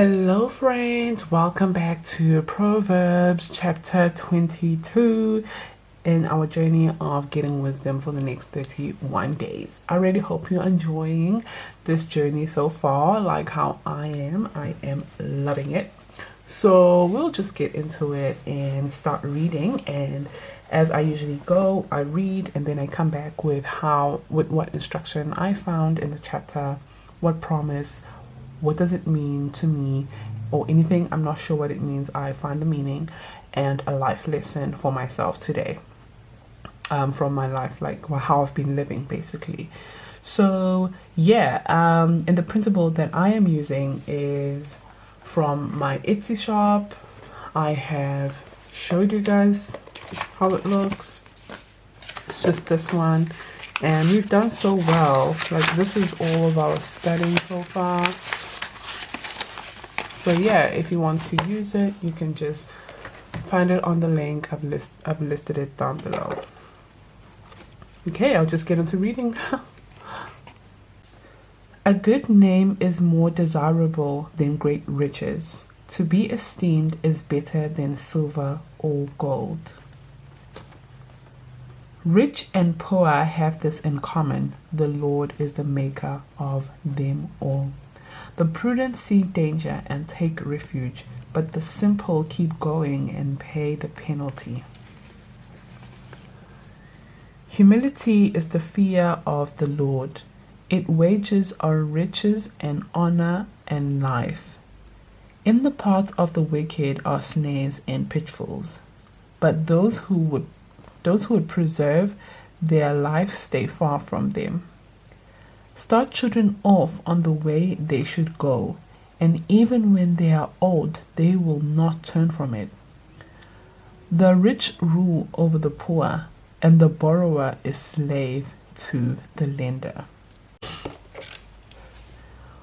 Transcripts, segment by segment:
Hello friends, welcome back to Proverbs Chapter 22 in our journey of getting wisdom for the next 31 days. I really hope you're enjoying this journey so far, like how I am. I am loving it. So we'll just get into it and start reading, and as I usually go, I read and then I come back with what instruction I found in the chapter, what promise, what does it mean to me, or anything I'm not sure what it means. I find the meaning and a life lesson for myself today, from my life, like how I've been living basically. So yeah, and the principle that I am using is from my Etsy shop. I have showed you guys how it looks. It's just this one, and we've done so well. Like, this is all of our studying so far. So yeah, if you want to use it, you can just find it on the link. I've listed it down below. Okay, I'll just get into reading. A good name is more desirable than great riches. To be esteemed is better than silver or gold. Rich and poor have this in common: the Lord is the maker of them all. The prudent see danger and take refuge, but the simple keep going and pay the penalty. Humility is the fear of the Lord. Its wages are riches and honor and life. In the path of the wicked are snares and pitfalls, but those who would preserve their life stay far from them. Start children off on the way they should go, and even when they are old, they will not turn from it. The rich rule over the poor, and the borrower is slave to the lender.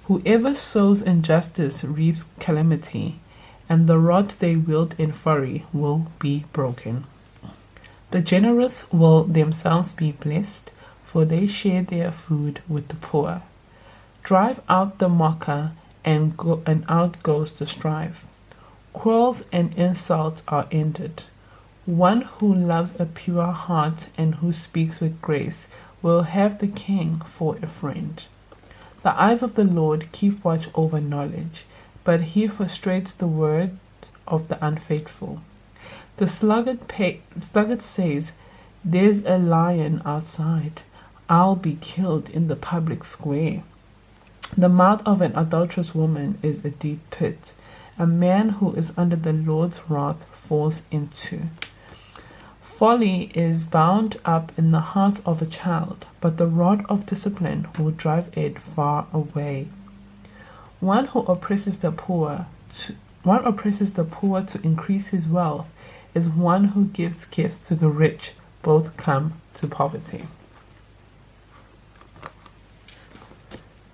Whoever sows injustice reaps calamity, and the rod they wield in fury will be broken. The generous will themselves be blessed, for they share their food with the poor. Drive out the mocker, and out goes the strife. Quarrels and insults are ended. One who loves a pure heart and who speaks with grace will have the king for a friend. The eyes of the Lord keep watch over knowledge, but he frustrates the word of the unfaithful. The sluggard says, "There's a lion outside. I'll be killed in the public square." The mouth of an adulterous woman is a deep pit. A man who is under the Lord's wrath falls into. Folly is bound up in the heart of a child, but the rod of discipline will drive it far away. One who oppresses the poor to increase his wealth is one who gives gifts to the rich. Both come to poverty.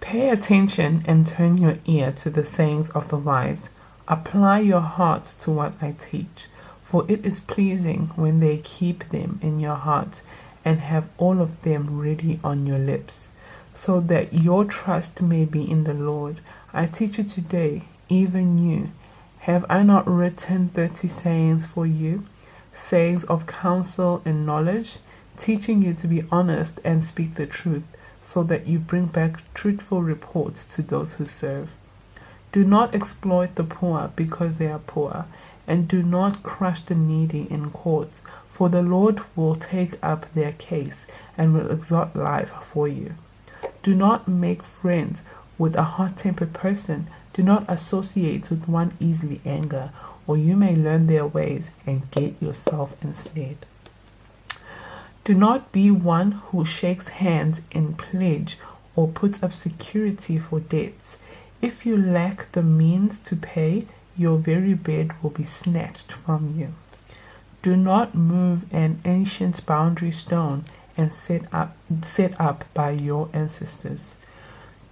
Pay attention and turn your ear to the sayings of the wise. Apply your heart to what I teach, for it is pleasing when they keep them in your heart and have all of them ready on your lips, so that your trust may be in the Lord. I teach you today, even you. Have I not written 30 sayings for you, sayings of counsel and knowledge, teaching you to be honest and speak the truth, so that you bring back truthful reports to those who serve? Do not exploit the poor because they are poor, and do not crush the needy in courts, for the Lord will take up their case and will exalt life for you. Do not make friends with a hot-tempered person. Do not associate with one easily angered, or you may learn their ways and get yourself ensnared. Do not be one who shakes hands in pledge or puts up security for debts. If you lack the means to pay, your very bed will be snatched from you. Do not move an ancient boundary stone and set up by your ancestors.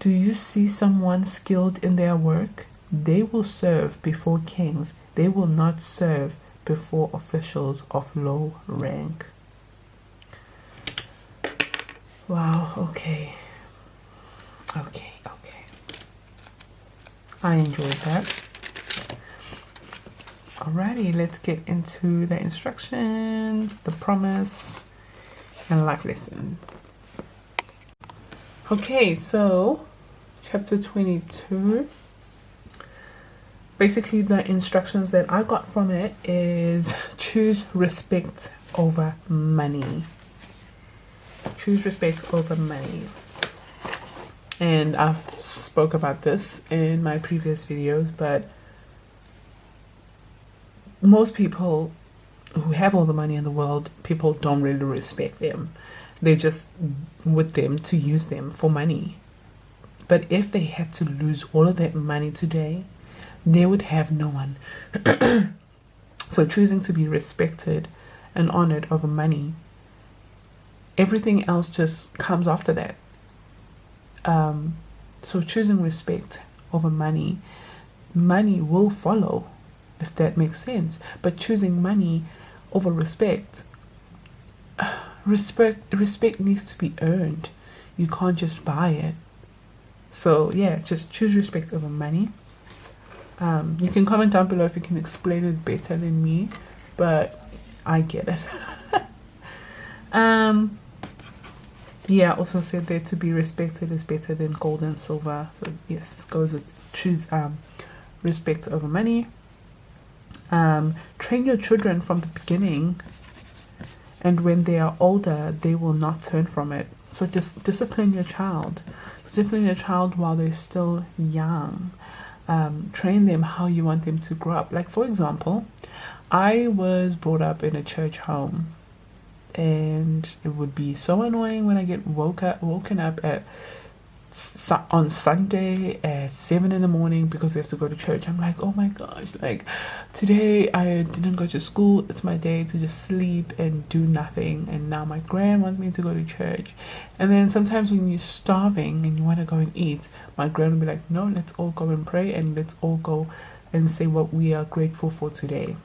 Do you see someone skilled in their work? They will serve before kings. They will not serve before officials of low rank. Wow, okay. I enjoyed that. Alrighty, let's get into the instruction, the promise, and life lesson. Okay, so chapter 22. Basically, the instructions that I got from it is choose respect over money. Choose respect over money. And I've spoke about this in my previous videos, but most people who have all the money in the world, people don't really respect them. They're just with them to use them for money. But if they had to lose all of that money today, they would have no one. So choosing to be respected and honored over money, everything else just comes after that. So choosing respect over money, money will follow, if that makes sense. But choosing money over respect, respect needs to be earned. You can't just buy it. So yeah, just choose respect over money. You can comment down below if you can explain it better than me, but I get it. Yeah, I also said that to be respected is better than gold and silver. So yes, this goes with choose respect over money. Train your children from the beginning, and when they are older, they will not turn from it. So just discipline your child. Discipline your child while they're still young. Train them how you want them to grow up. Like, for example, I was brought up in a church home, and it would be so annoying when I get woken up on Sunday at 7 in the morning because we have to go to church. I'm like, oh my gosh, like today I didn't go to school. It's my day to just sleep and do nothing, and now my grand wants me to go to church. And then sometimes when you're starving and you want to go and eat, my grand will be like, no, let's all go and pray, and let's all go and say what we are grateful for today.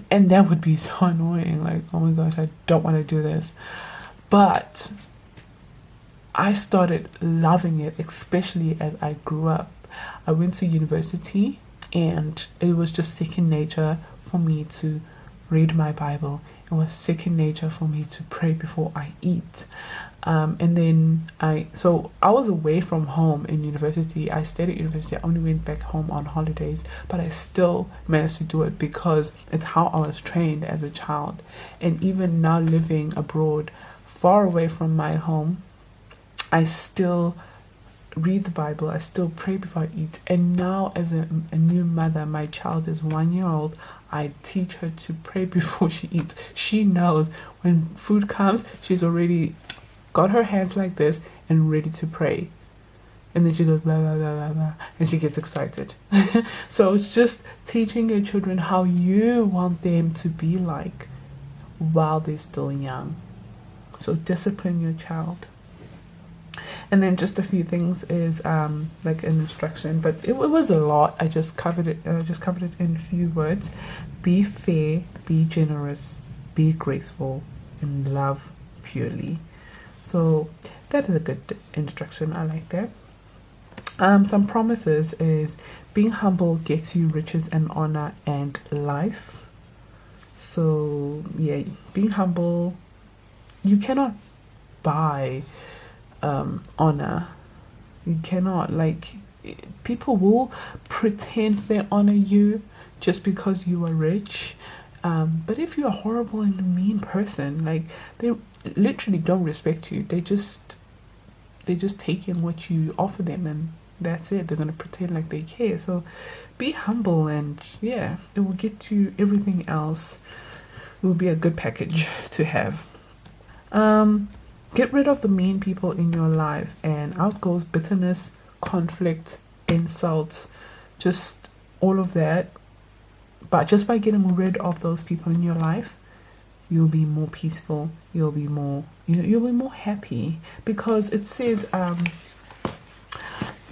And that would be so annoying. Like, oh my gosh, I don't want to do this. But I started loving it, especially as I grew up. I went to university, and it was just second nature for me to read my Bible. It was second nature for me to pray before I eat. And then I was away from home in university. I stayed at university. I only went back home on holidays, but I still managed to do it because it's how I was trained as a child. And even now living abroad, far away from my home, I still read the Bible. I still pray before I eat. And now as a new mother, my child is 1 year old, I teach her to pray before she eats. She knows when food comes, she's already got her hands like this and ready to pray. And then she goes blah blah blah blah blah, and she gets excited. So it's just teaching your children how you want them to be like while they're still young. So discipline your child. And then just a few things is like an instruction, but it was a lot. I just covered it. In a few words. Be fair, be generous, be graceful, and love purely. So that is a good instruction. I like that. Some promises is being humble gets you riches and honor and life. So yeah, being humble, you cannot buy honor. You cannot, like, people will pretend they honor you just because you are rich, but if you're a horrible and a mean person, like, they literally don't respect you. They just take in what you offer them, and that's it. They're gonna pretend like they care. So be humble, and yeah, it will get you everything else. It will be a good package to have. Get rid of the mean people in your life, and out goes bitterness, conflict, insults, just all of that. But just by getting rid of those people in your life, you'll be more peaceful. You'll be more happy, because it says,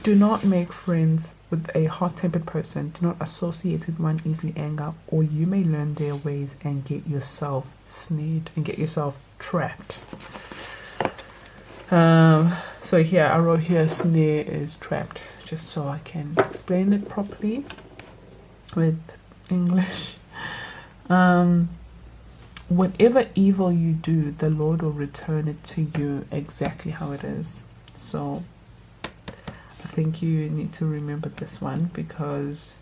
do not make friends with a hot-tempered person. Do not associate with one easily angered, or you may learn their ways and get yourself snared and get yourself trapped. So here I wrote here, snare is trapped, just so I can explain it properly with English. Whatever evil you do, the Lord will return it to you exactly how it is. So I think you need to remember this one, because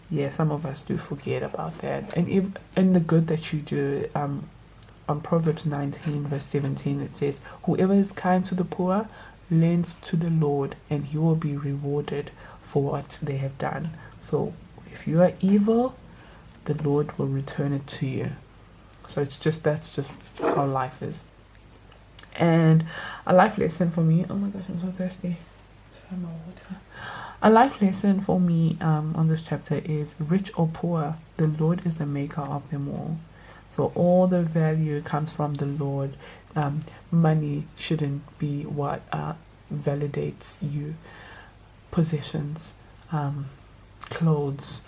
yeah, some of us do forget about that. And if in the good that you do, on Proverbs 19 verse 17, it says, whoever is kind to the poor lends to the Lord, and he will be rewarded for what they have done. So if you are evil, the Lord will return it to you. So that's just how life is. And a life lesson for me, oh my gosh, I'm so thirsty. Find my water. A life lesson for me on this chapter is, rich or poor, the Lord is the maker of them all. So all the value comes from the Lord. Money shouldn't be what validates you. Possessions, clothes,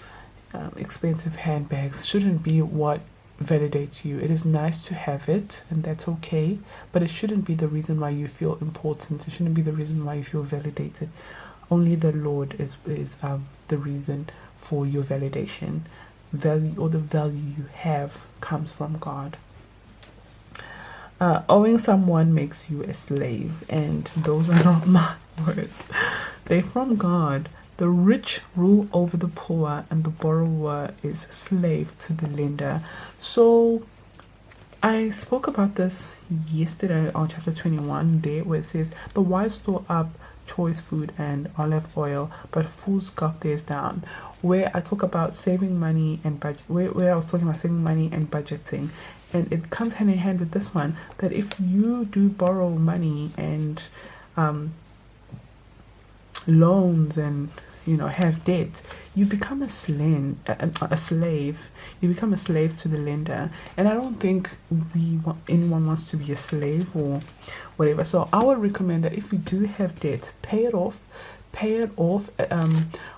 expensive handbags shouldn't be what validates you. It is nice to have it, and that's okay, but it shouldn't be the reason why you feel important. It shouldn't be the reason why you feel validated. Only the Lord is the reason for your validation. Value, or the value you have, comes from God. Owing someone makes you a slave, and those are not my words. They're from God. The rich rule over the poor, and the borrower is slave to the lender. So I spoke about this yesterday on chapter 21 there, where it says, the wise store up choice food and olive oil, but fools gulp theirs down. Where I talk about saving money and budget, where I was talking about saving money and budgeting, and it comes hand in hand with this one, that if you do borrow money and loans and have debt, you become a slave. You become a slave to the lender, and I don't think anyone wants to be a slave or whatever. So I would recommend that if you do have debt, pay it off.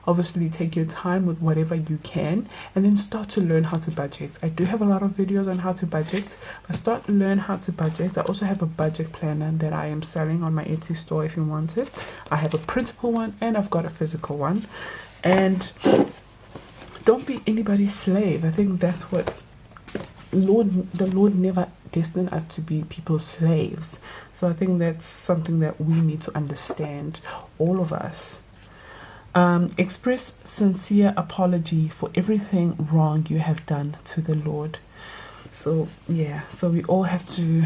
Obviously take your time with whatever you can, and then start to learn how to budget. I do have a lot of videos on how to budget, but start to learn how to budget. I also have a budget planner that I am selling on my Etsy store if you want it. I have a printable one and I've got a physical one. And don't be anybody's slave. I think that's what the Lord never destined us to be people's slaves. So I think that's something that we need to understand, all of us. Express sincere apology for everything wrong you have done to the Lord. So yeah, so we all have to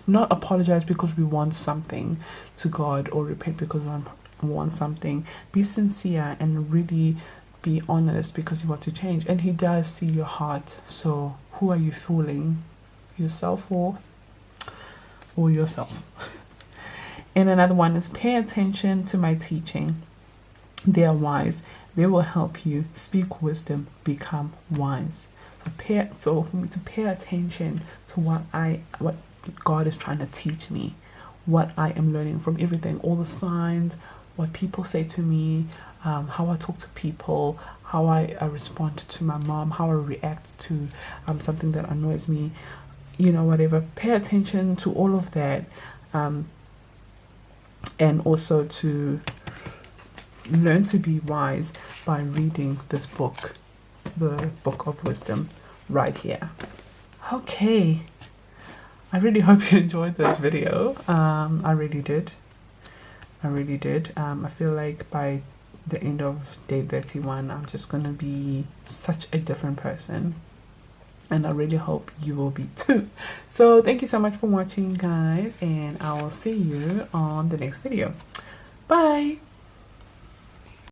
not apologize because we want something to God, or repent because we want something. Be sincere and really be honest because you want to change, and He does see your heart. So who are you fooling, yourself or yourself? And another one is, pay attention to my teaching. They are wise. They will help you. Speak wisdom. Become wise. So for me to pay attention to what God is trying to teach me, what I am learning from everything, all the signs, what people say to me, how I talk to people, how I respond to my mom, how I react to something that annoys me, whatever. Pay attention to all of that, and also to learn to be wise by reading this book, the Book of Wisdom, right here. Okay, I really hope you enjoyed this video. I really did. I feel like by the end of day 31, I'm just gonna be such a different person, and I really hope you will be too. So thank you so much for watching, guys, and I will see you on the next video. Bye.